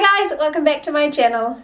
Hi guys, welcome back to my channel.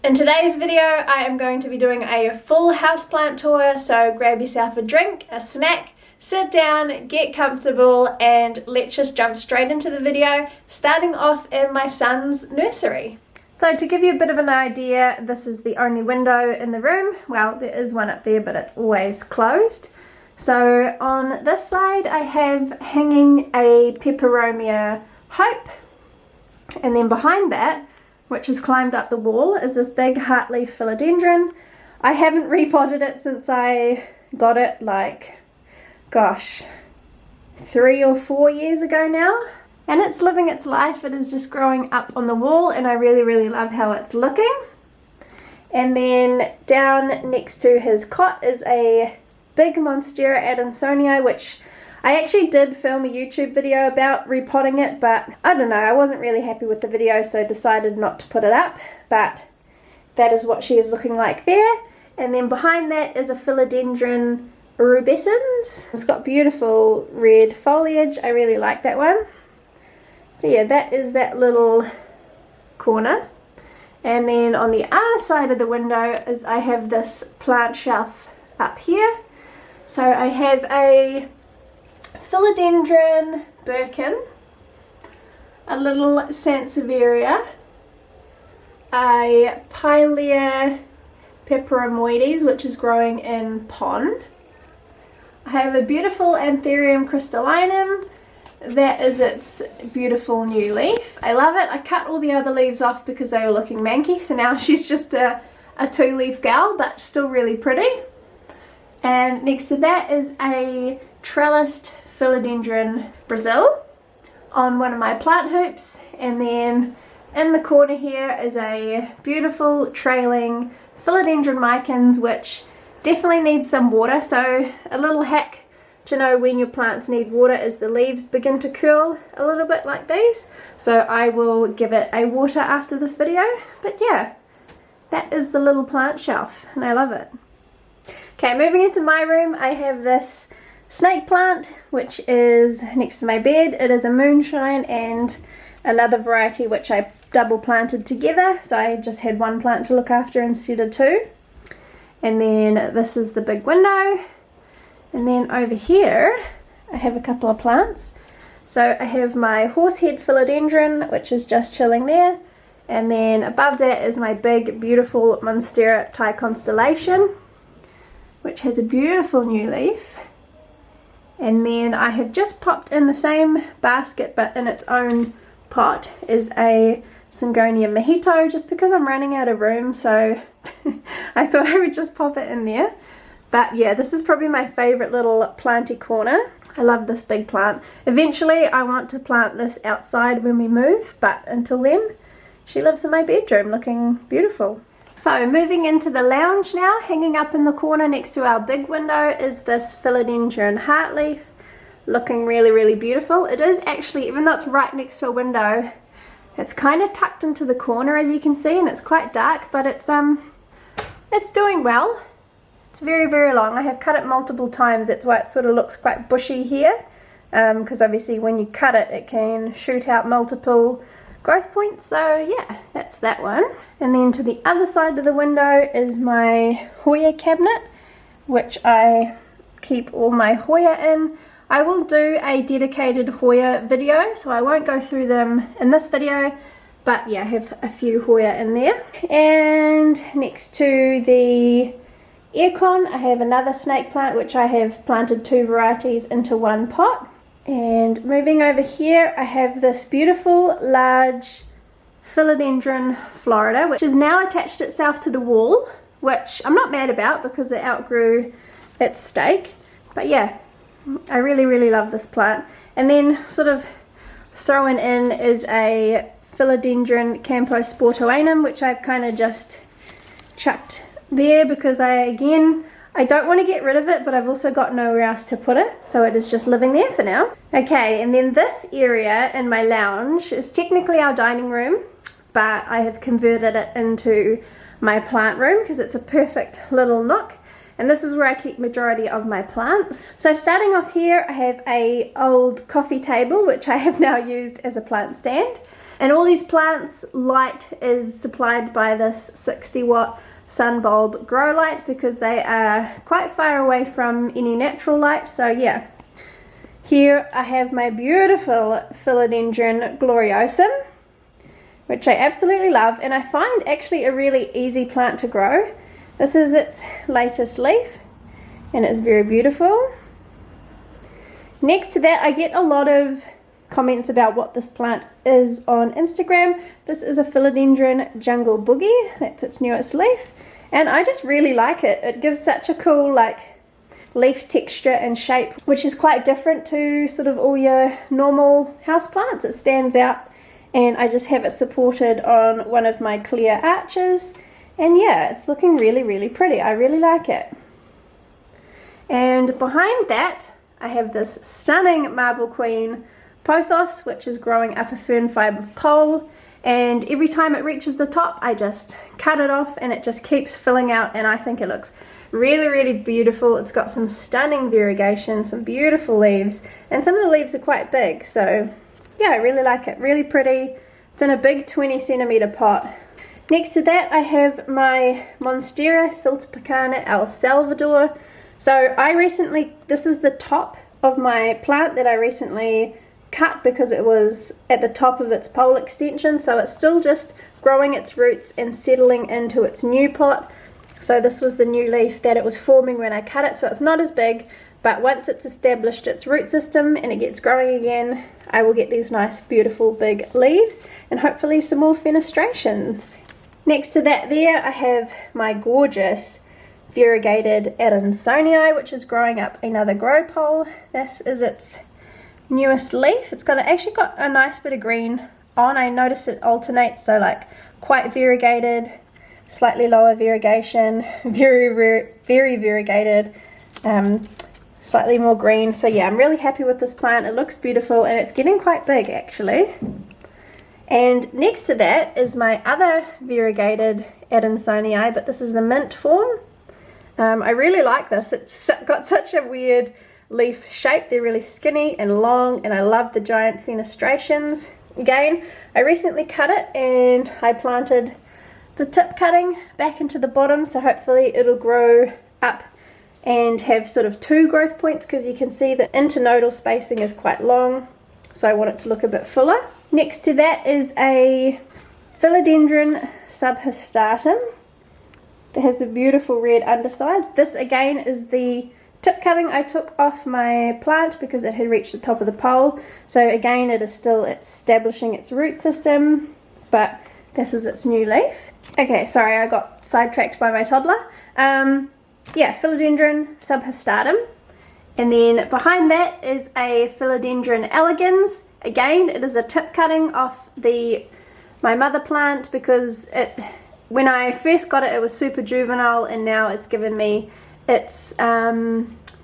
In today's video I am going to be doing a full houseplant tour, so grab yourself a drink, a snack, sit down, get comfortable, and let's just jump straight into the video, starting off in my son's nursery. So to give you a bit of an idea, this is the only window in the room. Well, there is one up there, but it's always closed. So on this side I have hanging a peperomia hope, and then behind that, which has climbed up the wall, is this big heartleaf philodendron. I haven't repotted it since I got it, like, gosh, 3 or 4 years ago now. And it's living its life. It is just growing up on the wall and I really love how it's looking. And then down next to his cot is a big Monstera Adansonii, which I actually did film a YouTube video about repotting it, but I don't know, I wasn't really happy with the video, so decided not to put it up. But that is what she is looking like there. And then behind that is a philodendron rubescens. It's got beautiful red foliage. I really like that one. So yeah, that is that little corner. And then on the other side of the window is I have this plant shelf up here. So I have a philodendron Birkin, a little Sansevieria, a Pilea peperomoides, which is growing in pond. I have a beautiful Anthurium crystallinum. That is its beautiful new leaf. I love it. I cut all the other leaves off because they were looking manky, so now she's just a 2-leaf gal, but still really pretty. And next to that is a trellised philodendron Brazil on one of my plant hoops. And then in the corner here is a beautiful trailing philodendron micans, which definitely needs some water. So a little hack to know when your plants need water is the leaves begin to curl a little bit like these. So I will give it a water after this video. But yeah, that is the little plant shelf and I love it. Okay, moving into my room, I have this snake plant which is next to my bed. It is a moonshine and another variety which I double planted together. So I just had one plant to look after instead of two. And then this is the big window. And then over here, I have a couple of plants. So I have my horsehead philodendron, which is just chilling there. And then above that is my big, beautiful Monstera Thai constellation, which has a beautiful new leaf. And then I have just popped in the same basket, but in its own pot, is a Syngonia mojito, just because I'm running out of room. So I thought I would just pop it in there. But yeah, this is probably my favorite little planty corner. I love this big plant. Eventually I want to plant this outside when we move, but until then she lives in my bedroom looking beautiful. So moving into the lounge now, hanging up in the corner next to our big window is this philodendron heartleaf, looking really beautiful. It is actually, even though it's right next to a window, it's kind of tucked into the corner as you can see, and it's quite dark, but it's doing well. It's very long. I have cut it multiple times. That's why it sort of looks quite bushy here, because obviously when you cut it, it can shoot out multiple growth points. So yeah, that's that one. And then to the other side of the window is my Hoya cabinet, which I keep all my Hoya in. I will do a dedicated Hoya video, so I won't go through them in this video, but yeah, I have a few Hoya in there. And next to the aircon, I have another snake plant, which I have planted 2 varieties into one pot. And moving over here, I have this beautiful large philodendron Florida, which has now attached itself to the wall, which I'm not mad about because it outgrew its stake. But yeah, I really love this plant. And then sort of thrown in is a philodendron Camposportoanum, which I've kind of just chucked there because I don't want to get rid of it, but I've also got nowhere else to put it, so it is just living there for now. Okay, and then this area in my lounge is technically our dining room, but I have converted it into my plant room because it's a perfect little nook. and this is where I keep majority of my plants. So starting off here, I have a old coffee table which I have now used as a plant stand, and all these plants light is supplied by this 60-watt sun bulb grow light because they are quite far away from any natural light. So yeah, here I have my beautiful Philodendron gloriosum, which I absolutely love, and I find actually a really easy plant to grow. This is its latest leaf, and it's very beautiful. Next to that, I get a lot of comments about what this plant is on Instagram. This is a Philodendron jungle boogie. That's its newest leaf, and I just really like it. It gives such a cool like leaf texture and shape, which is quite different to sort of all your normal house plants. It stands out, and I just have it supported on one of my clear arches, and yeah, it's looking really pretty. I really like it. And behind that I have this stunning Marble Queen pothos, which is growing up a fern fibre pole, and every time it reaches the top I just cut it off and it just keeps filling out, and I think it looks really beautiful. It's got some stunning variegation, some beautiful leaves, and some of the leaves are quite big, so yeah, I really like it. Really pretty. It's in a big 20-centimeter pot. Next to that I have my Monstera Siltepecana El Salvador. So this is the top of my plant that I recently cut because it was at the top of its pole extension, so it's still just growing its roots and settling into its new pot. So this was the new leaf that it was forming when I cut it, so it's not as big, but once it's established its root system and it gets growing again, I will get these nice beautiful big leaves and hopefully some more fenestrations. Next to that there I have my gorgeous variegated Adansonii, which is growing up another grow pole. This is its newest leaf. It's actually got a nice bit of green on. I noticed it alternates, so like quite variegated, slightly lower variegation, very variegated, slightly more green. So yeah, I'm really happy with this plant. It looks beautiful and it's getting quite big actually. And next to that is my other variegated Adansonii, but this is the mint form. I really like this. It's got such a weird leaf shape. They're really skinny and long, and I love the giant fenestrations. Again, I recently cut it and I planted the tip cutting back into the bottom, so hopefully it'll grow up and have sort of 2 growth points, because you can see the internodal spacing is quite long, so I want it to look a bit fuller. Next to that is a Philodendron subhistatum that has the beautiful red undersides. This again is the tip cutting I took off my plant because it had reached the top of the pole. So again, it is still establishing its root system, but this is its new leaf. Okay, sorry, I got sidetracked by my toddler. Yeah, Philodendron subhistatum. And then behind that is a Philodendron elegans. Again, it is a tip cutting off my mother plant because when I first got it, it was super juvenile, and now it's given me its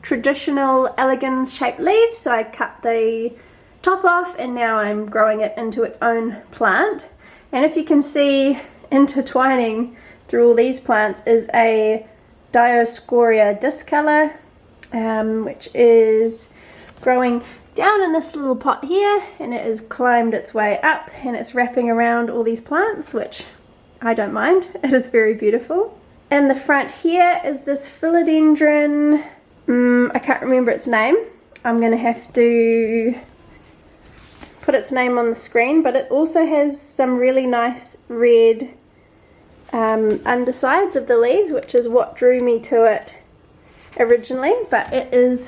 traditional elegans shaped leaves. So I cut the top off and now I'm growing it into its own plant. And if you can see, intertwining through all these plants is a Dioscorea discolor, which is growing down in this little pot here, and it has climbed its way up and it's wrapping around all these plants, which I don't mind. It is very beautiful. In the front here is this Philodendron, I can't remember its name. I'm going to have to put its name on the screen, but it also has some really nice red undersides of the leaves, which is what drew me to it originally. But it is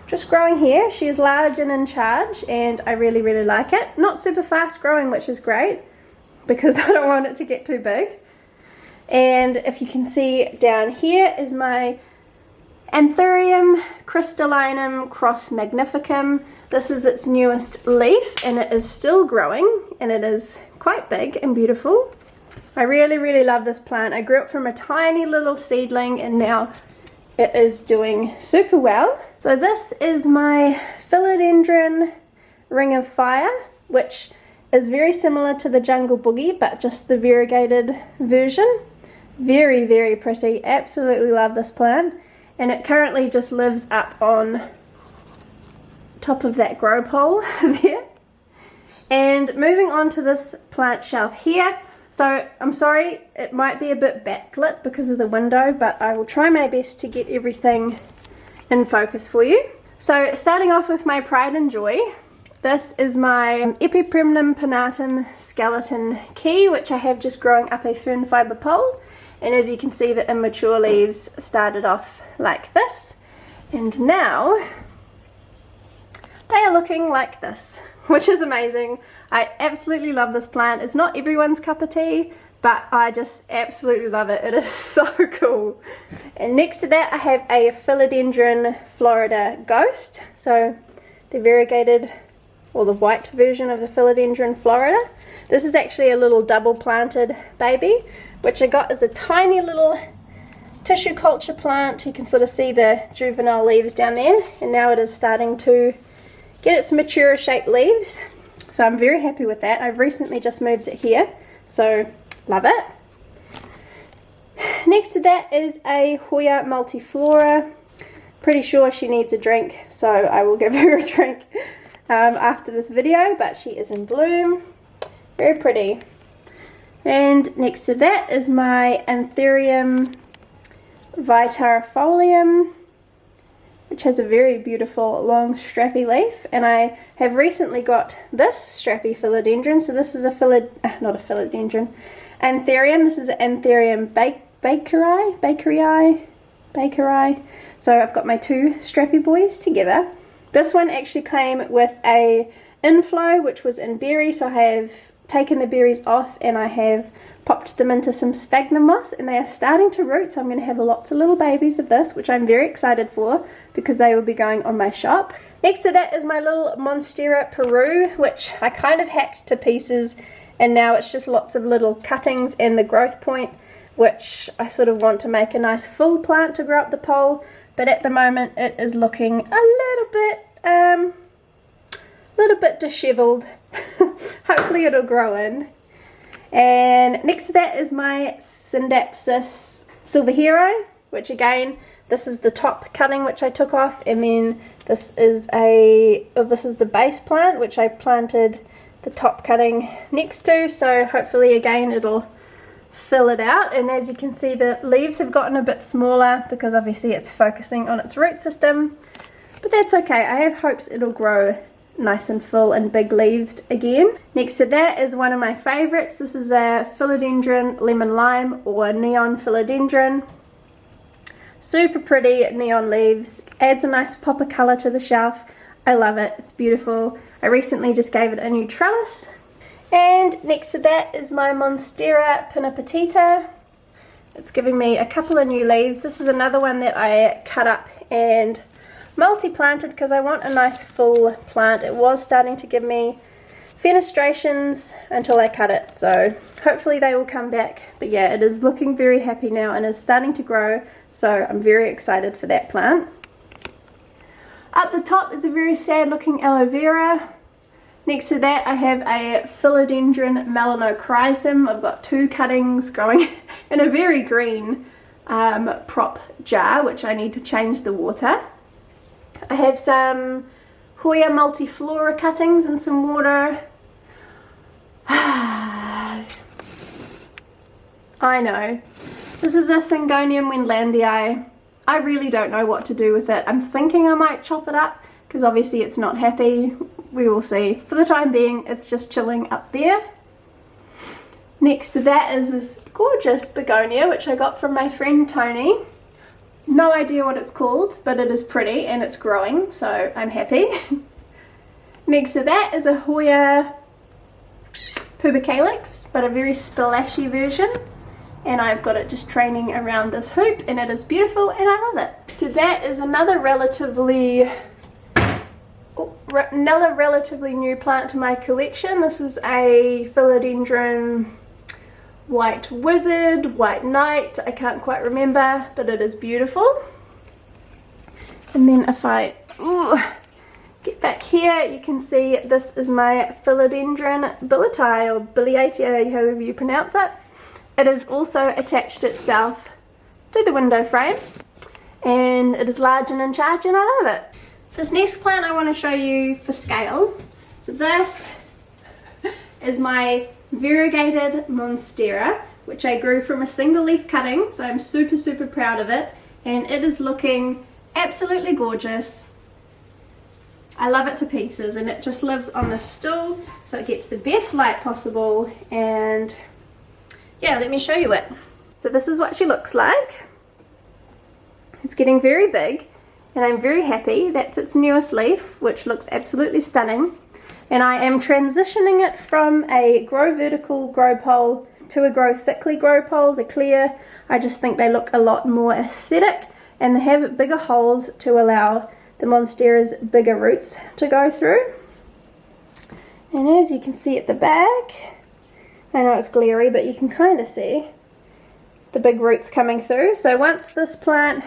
just growing here. She is large and in charge, and I really like it. Not super fast growing, which is great because I don't want it to get too big. And if you can see down here is my Anthurium crystallinum cross magnificum. This is its newest leaf, and it is still growing, and it is quite big and beautiful. I really love this plant. I grew it from a tiny little seedling, and now it is doing super well. So this is my Philodendron Ring of Fire, which is very similar to the Jungle Boogie, but just the variegated version. Very, very pretty. Absolutely love this plant. And it currently just lives up on top of that grow pole there. And moving on to this plant shelf here. So I'm sorry, it might be a bit backlit because of the window, but I will try my best to get everything in focus for you. So starting off with my pride and joy. This is my Epipremnum pinnatum skeleton key, which I have just growing up a fern fibre pole. And as you can see, the immature leaves started off like this. And now they are looking like this, which is amazing. I absolutely love this plant. It's not everyone's cup of tea, but I just absolutely love it. It is so cool. And next to that, I have a Philodendron Florida Ghost. So the variegated, or the white version of the Philodendron Florida. This is actually a little double planted baby, which I got as a tiny little tissue culture plant. You can sort of see the juvenile leaves down there, and now it is starting to get its mature shaped leaves. So I'm very happy with that. I've recently just moved it here, so love it. Next to that is a Hoya multiflora. Pretty sure she needs a drink, so I will give her a drink after this video, but she is in bloom. Very pretty. And next to that is my Anthurium vitarifolium, which has a very beautiful long strappy leaf. And I have recently got this strappy philodendron. So this is a not a philodendron, Anthurium. This is an Anthurium bakeri. So I've got my two strappy boys together. This one actually came with a inflow, which was in berry. So I have taken the berries off and I have popped them into some sphagnum moss, and they are starting to root. So I'm going to have lots of little babies of this, which I'm very excited for because they will be going on my shop. Next to that is my little Monstera Peru, which I kind of hacked to pieces, and now it's just lots of little cuttings and the growth point, which I sort of want to make a nice full plant to grow up the pole. But at the moment it is looking a little bit disheveled. Hopefully it'll grow in. And next to that is my Syndapsis Silver Hero, which again, this is the top cutting which I took off, and then this is the base plant which I planted the top cutting next to. So hopefully again it'll fill it out. And as you can see, the leaves have gotten a bit smaller because obviously it's focusing on its root system, but that's okay. I have hopes it'll grow nice and full and big leaved again. Next to that is one of my favorites. This is a Philodendron Lemon Lime, or Neon Philodendron. Super pretty neon leaves, adds a nice pop of colour to the shelf. I love it, it's beautiful. I recently just gave it a new trellis. And next to that is my Monstera Pinnapettita. It's giving me a couple of new leaves. This is another one that I cut up and multi-planted because I want a nice full plant. It was starting to give me fenestrations until I cut it, so hopefully they will come back. But yeah, it is looking very happy now and is starting to grow, so I'm very excited for that plant. Up the top is a very sad looking aloe vera. Next to that I have a Philodendron melanochrysum. I've got two cuttings growing in a very green prop jar, which I need to change the water. I have some Hoya multiflora cuttings and some water. I know. This is a Syngonium wendlandii. I really don't know what to do with it. I'm thinking I might chop it up because obviously it's not happy. We will see. For the time being, it's just chilling up there. Next to that is this gorgeous begonia, which I got from my friend Tony. No idea what it's called, but it is pretty and it's growing, so I'm happy. Next to that is a Hoya pubicalyx, but a very splashy version. And I've got it just training around this hoop, and it is beautiful and I love it. So that is another relatively new plant to my collection. This is a Philodendron White Wizard, White Knight, I can't quite remember, but it is beautiful. And then if I get back here, you can see this is my Philodendron billeti, or biliatia, however you pronounce it. It has also attached itself to the window frame, and it is large and in charge, and I love it. This next plant I want to show you for scale. So this is my variegated monstera, which I grew from a single leaf cutting, so I'm super proud of it, and it is looking absolutely gorgeous. I love it to pieces, and it just lives on the stool so it gets the best light possible. And yeah, let me show you it. So this is what she looks like. It's getting very big, and I'm very happy. That's its newest leaf, which looks absolutely stunning. And I am transitioning it from a grow vertical grow pole to a grow thickly grow pole, the clear. I just think they look a lot more aesthetic, and they have bigger holes to allow the monstera's bigger roots to go through. And as you can see at the back, I know it's glary, but you can kind of see the big roots coming through. So once this plant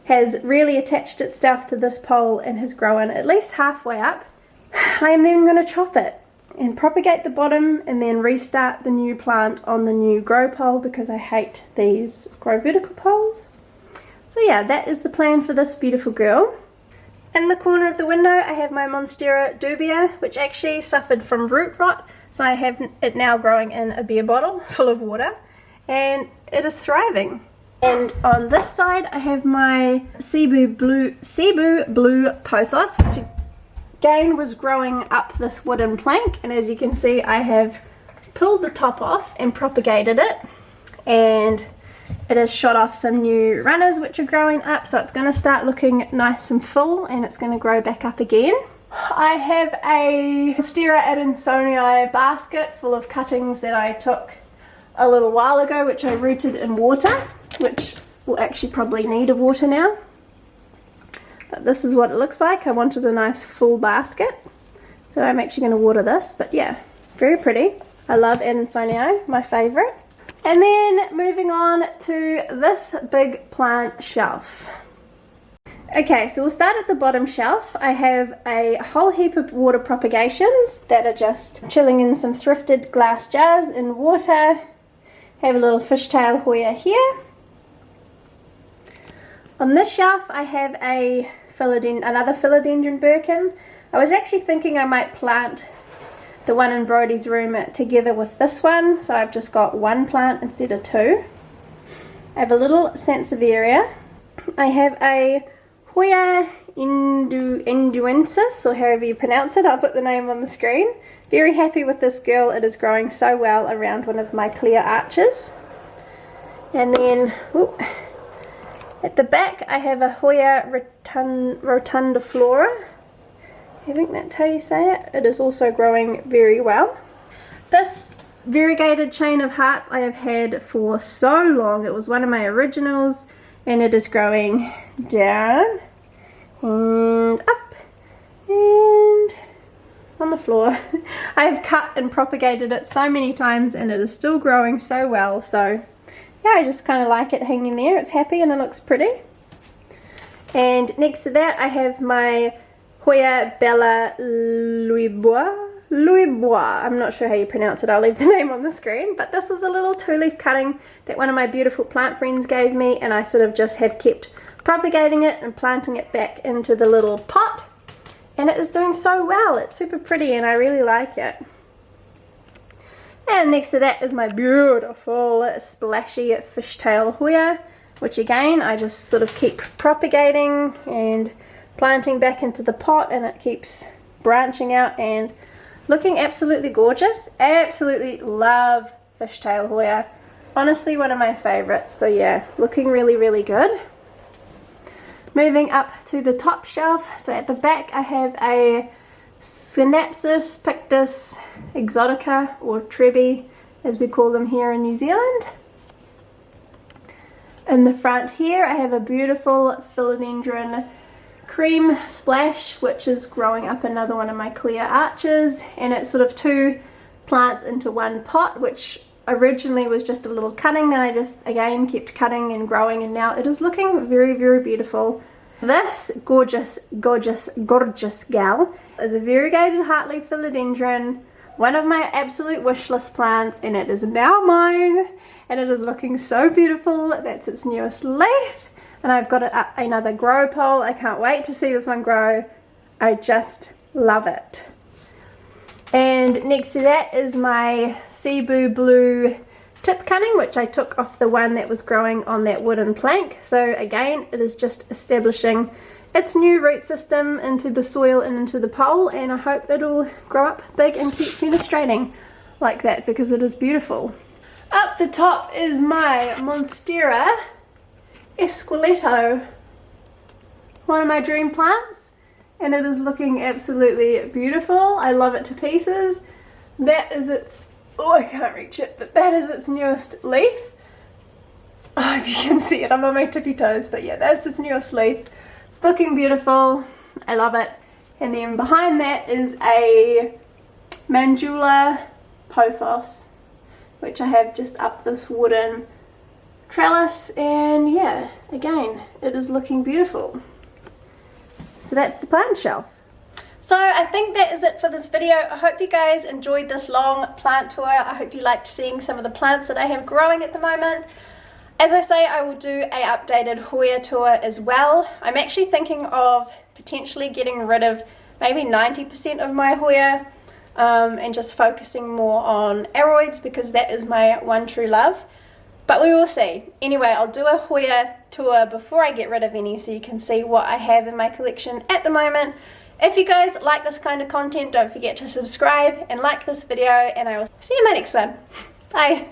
has really attached itself to this pole and has grown at least halfway up, I am then going to chop it and propagate the bottom and then restart the new plant on the new grow pole, because I hate these grow vertical poles. So yeah, that is the plan for this beautiful girl. In the corner of the window I have my Monstera dubia, which actually suffered from root rot, so I have it now growing in a beer bottle full of water, and it is thriving. And on this side I have my Cebu blue pothos, which again was growing up this wooden plank, and as you can see I have pulled the top off and propagated it, and it has shot off some new runners which are growing up, so it's going to start looking nice and full, and it's going to grow back up again. I have a Monstera Adansonii basket full of cuttings that I took a little while ago, which I rooted in water, which will actually probably need a water now. But this is what it looks like. I wanted a nice full basket, so I'm actually going to water this. But yeah, very pretty. I love Adansonii, my favourite. And then moving on to this big plant shelf. Okay, so we'll start at the bottom shelf. I have a whole heap of water propagations that are just chilling in some thrifted glass jars in water. Have a little fishtail Hoya here. On this shelf I have another philodendron birkin. I was actually thinking I might plant the one in Brody's room together with this one, so I've just got one plant instead of two. I have a little Sansevieria. I have a Hoya induensis, or however you pronounce it. I'll put the name on the screen. Very happy with this girl. It is growing so well around one of my clear arches. And then at the back I have a Hoya rotundiflora. I think that's how you say it. It is also growing very well. This variegated chain of hearts I have had for so long. It was one of my originals, and it is growing down and up and on the floor. I have cut and propagated it so many times, and it is still growing so well. So yeah, I just kind of like it hanging there. It's happy and it looks pretty. And next to that I have my Hoya Bella Louisbois. I'm not sure how you pronounce it. I'll leave the name on the screen. But this was a little two-leaf cutting that one of my beautiful plant friends gave me, and I sort of just have kept propagating it and planting it back into the little pot. And it is doing so well. It's super pretty and I really like it. And next to that is my beautiful splashy fishtail Hoya, which again I just sort of keep propagating and planting back into the pot, and it keeps branching out and looking absolutely gorgeous. Absolutely love fishtail Hoya. Honestly, one of my favorites. So yeah, looking really good. Moving up to the top shelf, so at the back I have a Synapsis pictus exotica, or Trebi as we call them here in New Zealand. In the front here I have a beautiful philodendron cream splash, which is growing up another one of my clear arches, and it's sort of two plants into one pot, which originally was just a little cutting that I just again kept cutting and growing, and now it is looking very beautiful. This gorgeous gal is a variegated heartleaf philodendron, one of my absolute wish list plants, and it is now mine. and it is looking so beautiful. That's its newest leaf, and I've got it up another grow pole. I can't wait to see this one grow. I just love it. And next to that is my Cebu Blue tip cutting, which I took off the one that was growing on that wooden plank. So again, it is just establishing its new root system into the soil and into the pole, and I hope it'll grow up big and keep fenestrating like that because it is beautiful. Up the top is my Monstera Esqueleto, one of my dream plants, and it is looking absolutely beautiful. I love it to pieces. That is its, oh, I can't reach it, but that is its newest leaf. Oh, if you can see it, I'm on my tippy toes, but yeah, that's its newest leaf. It's looking beautiful. I love it. And then behind that is a Mandula Pothos, which I have just up this wooden trellis, and yeah, again, it is looking beautiful. So that's the plant shelf. So I think that is it for this video. I hope you guys enjoyed this long plant tour. I hope you liked seeing some of the plants that I have growing at the moment. As I say, I will do a updated Hoya tour as well. I'm actually thinking of potentially getting rid of maybe 90% of my Hoya and just focusing more on aroids because that is my one true love. But we will see. Anyway, I'll do a Hoya tour before I get rid of any so you can see what I have in my collection at the moment. If you guys like this kind of content, don't forget to subscribe and like this video, and I will see you in my next one. Bye!